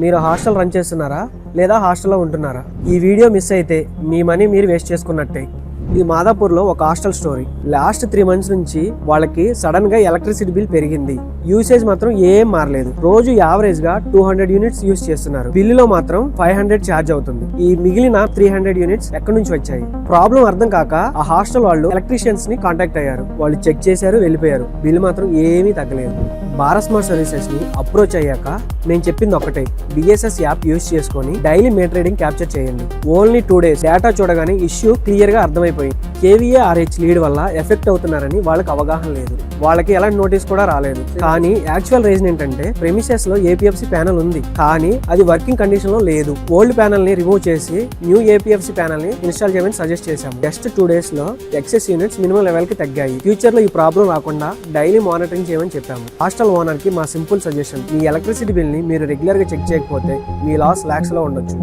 మీరు hostel run చేస్తున్నారా లేదా హాస్టల్లో ఉంటున్నారా? ఈ వీడియో మిస్ అయితే మీ మనీ మీరు వేస్ట్ చేసుకున్నట్టే. ఇది మాదాపూర్లో ఒక హాస్టల్ స్టోరీ. లాస్ట్ 3 months నుంచి వాళ్ళకి సడన్ గా ఎలక్ట్రిసిటీ బిల్ పెరిగింది. యూసేజ్ మాత్రం ఏం మారలేదు. రోజు యావరేజ్ గా 200 యూనిట్స్ యూస్ చేస్తున్నారు. బిల్లులో మాత్రం 500 ఛార్జ్ అవుతుంది. ఈ మిగిలిన 300 యూనిట్స్ ఎక్కడి నుంచి వచ్చాయి? ప్రాబ్లం అర్థం కాక ఆ హాస్టల్ వాళ్ళు ఎలక్ట్రీషియన్స్ ని కాంటాక్ట్ అయ్యారు. వాళ్ళు చెక్ చేశారు, వెళ్ళిపోయారు. బిల్లు మాత్రం ఏమీ తగ్గలేదు. భారత్ స్మార్ట్ సర్వీసెస్ ని అప్రోచ్ అయ్యాక నేను చెప్పింది ఒకటే, బిఎస్ఎస్ యాప్ యూస్ చేసుకొని డైలీ మీటర్ రీడింగ్ క్యాప్చర్ చేయండి. ఓన్లీ 2 days డేటా చూడగానే ఇష్యూ క్లియర్ గా అర్థమైపోయింది. కేవీఏ ఆర్హెచ్ లీడ్ వల్ల ఎఫెక్ట్ అవుతున్నారని వాళ్ళకి అవగాహన లేదు. వాళ్ళకి ఎలాంటి నోటీస్ కూడా రాలేదు. కానీ యాక్చువల్ రీజన్ ఏంటంటే ప్రెమిసెస్ లో ఏపీఎఫ్సి ప్యానల్ ఉంది, కానీ అది వర్కింగ్ కండిషన్ లో లేదు. ఓల్డ్ ప్యానల్ ని రిమూవ్ చేసి న్యూ ఏపీఎఫ్సి ప్యానల్ ని ఇన్స్టాల్ చేయమని సజెస్ట్ చేశాం. జస్ట్ 2 days లో ఎక్సెస్ యూనిట్స్ మినిమం లెవెల్ కి తగ్గాయి. ఫ్యూచర్ లో ఈ ప్రాబ్లం రాకుండా డైలీ మానిటరింగ్ చేయమని చెప్పాము. హాస్టల్ ఓనర్ కి మా సింపుల్ సజెషన్, మీ ఎలక్ట్రిసిటీ బిల్ ని మీరు రెగ్యులర్ గా చెక్ చేయకపోతే మీ లాస్ లాక్స్ లో ఉండొచ్చు.